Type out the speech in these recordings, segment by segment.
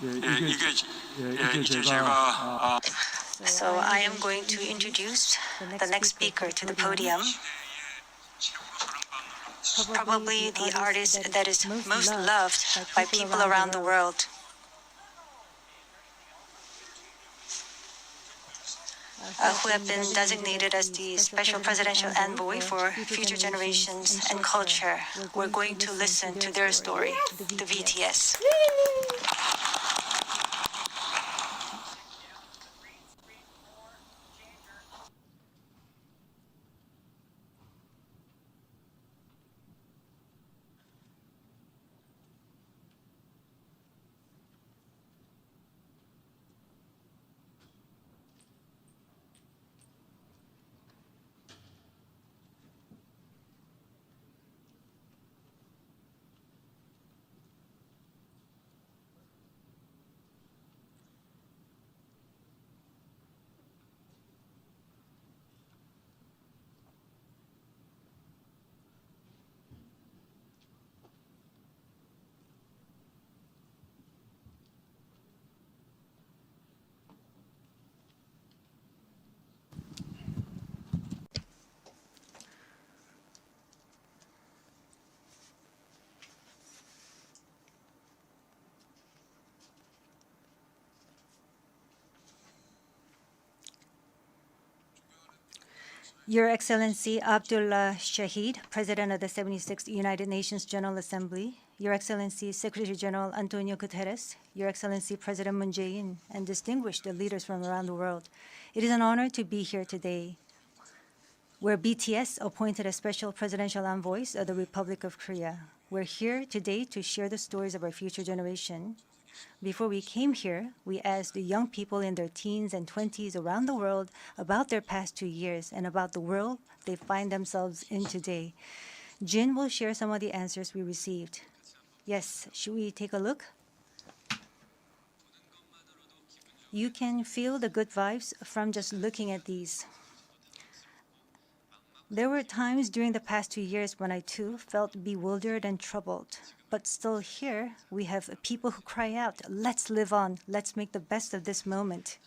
So I am going to introduce the next speaker to the podium. Probably the artist that is most loved by people around the world. Who have been designated as the special presidential envoy for future generations and culture. We're going to listen to their story, the BTS. Your Excellency Abdullah Shahid, President of the 76th United Nations General Assembly, Your Excellency Secretary General Antonio Guterres, Your Excellency President Moon Jae-in, and distinguished leaders from around the world. It is an honor to be here today, where BTS appointed as special presidential envoys of the Republic of Korea. We're here today to share the stories of our future generation. Before we came here, we asked the young people in their teens and 20s around the world about their past 2 years and about the world they find themselves in today. Jin will share some of the answers we received. Yes, should we take a look? You can feel the good vibes from just looking at these. There were times during the past 2 years when I too felt bewildered and troubled. But still here, we have people who cry out, let's live on, let's make the best of this moment.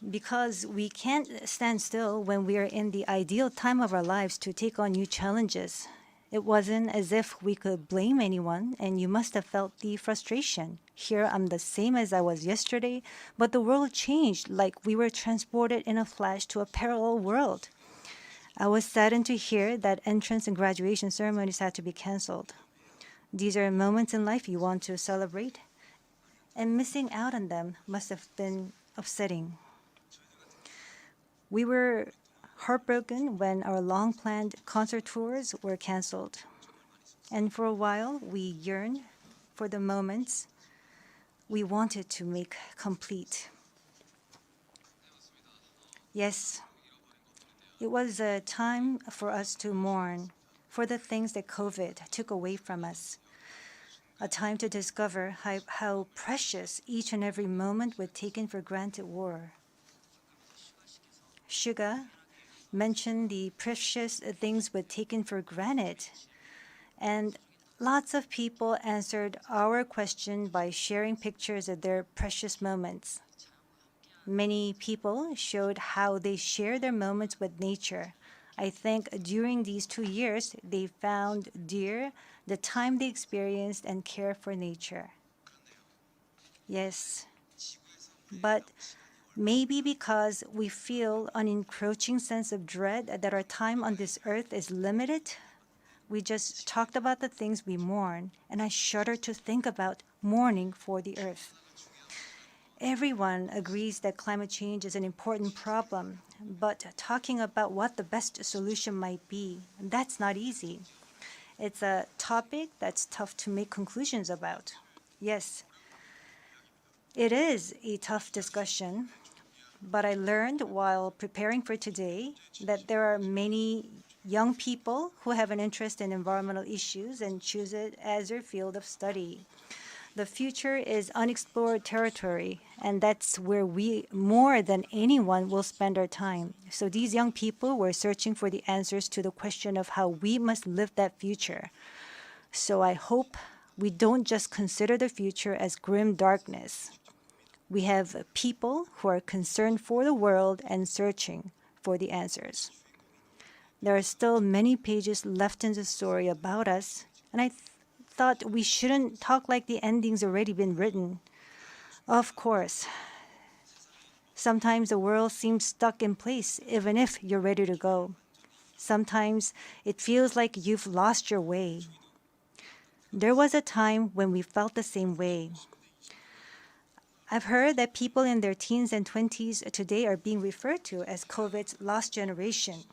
Because we can't stand still when we are in the ideal time of our lives to take on new challenges. It wasn't as if we could blame anyone, and you must have felt the frustration. Here, I'm the same as I was yesterday, but the world changed like we were transported in a flash to a parallel world. I was saddened to hear that entrance and graduation ceremonies had to be canceled. These are moments in life you want to celebrate, and missing out on them must have been upsetting. We were heartbroken when our long-planned concert tours were canceled. And for a while, we yearned for the moments we wanted to make complete. Yes, it was a time for us to mourn for the things that COVID took away from us. A time to discover how precious each and every moment we'd taken for granted were. Suga mentioned the precious things we'd taken for granted, and lots of people answered our question by sharing pictures of their precious moments. Many people showed how they share their moments with nature. I think during these 2 years, they found dear the time they experienced and care for nature. Yes, but maybe because we feel an encroaching sense of dread that our time on this earth is limited, we just talked about the things we mourn, and I shudder to think about mourning for the earth. Everyone agrees that climate change is an important problem, but talking about what the best solution might be, that's not easy. It's a topic that's tough to make conclusions about. Yes, it is a tough discussion, but I learned while preparing for today that there are many young people who have an interest in environmental issues and choose it as their field of study. The future is unexplored territory, and that's where we, more than anyone, will spend our time. So these young people were searching for the answers to the question of how we must live that future. So I hope we don't just consider the future as grim darkness. We have people who are concerned for the world and searching for the answers. There are still many pages left in the story about us, and I thought we shouldn't talk like the ending's already been written. Of course, sometimes the world seems stuck in place even if you're ready to go. Sometimes it feels like you've lost your way. There was a time when we felt the same way. I've heard that people in their teens and 20s today are being referred to as COVID's lost generation,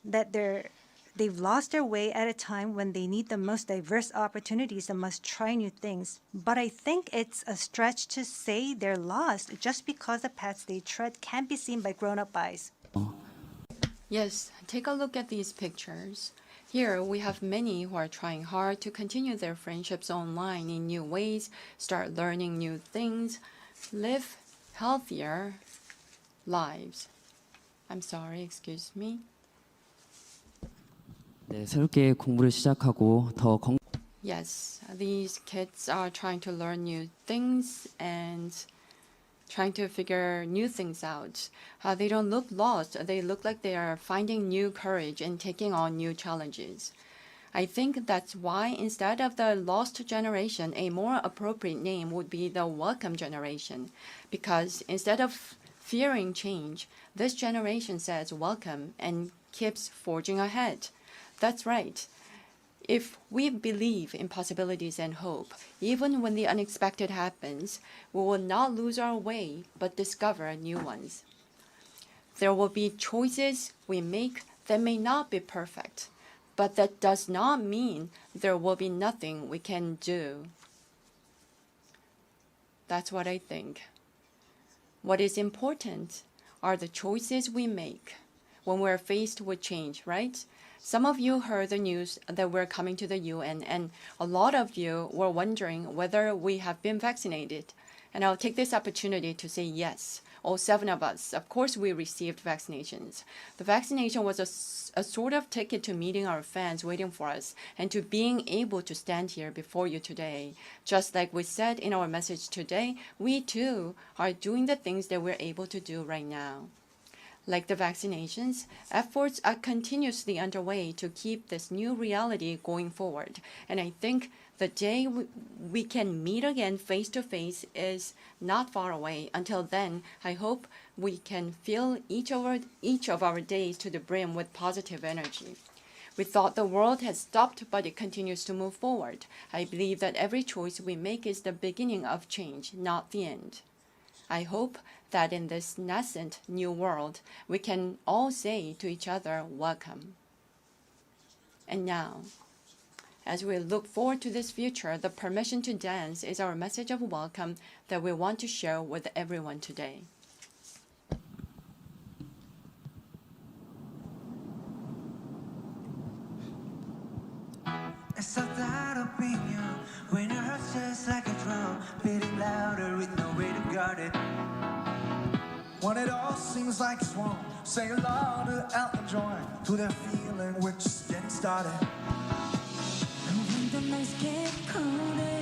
that they've lost their way at a time when they need the most diverse opportunities and must try new things. But I think it's a stretch to say they're lost just because the paths they tread can't be seen by grown-up eyes. Yes, take a look at these pictures. Here we have many who are trying hard to continue their friendships online in new ways, start learning new things, live healthier lives. I'm sorry, excuse me. 네, 새롭게 공부를 시작하고 더 Yes, these kids are trying to learn new things and trying to figure new things out. They don't look lost. They look like they are finding new courage and taking on new challenges. I think that's why instead of the lost generation, a more appropriate name would be the welcome generation. Because instead of fearing change, this generation says welcome and keeps forging ahead. That's right. If we believe in possibilities and hope, even when the unexpected happens, we will not lose our way, but discover new ones. There will be choices we make that may not be perfect, but that does not mean there will be nothing we can do. That's what I think. What is important are the choices we make when we're faced with change, right? Some of you heard the news that we're coming to the UN, and a lot of you were wondering whether we have been vaccinated. And I'll take this opportunity to say yes. All 7 of us, of course, we received vaccinations. The vaccination was a sort of ticket to meeting our fans waiting for us and to being able to stand here before you today. Just like we said in our message today, we too are doing the things that we're able to do right now. Like the vaccinations, efforts are continuously underway to keep this new reality going forward. And I think the day we can meet again face to face is not far away. Until then, I hope we can fill each of our days to the brim with positive energy. We thought the world had stopped, but it continues to move forward. I believe that every choice we make is the beginning of change, not the end. I hope that in this nascent new world, we can all say to each other, welcome. And now, as we look forward to this future, the permission to dance is our message of welcome that we want to share with everyone today. It's not that opinion when your heart's just like a drum, beating louder with no way to guard it. When it all seems like it's wrong, sing along to Elton John, to that feeling we're just getting started. And when the nights get colder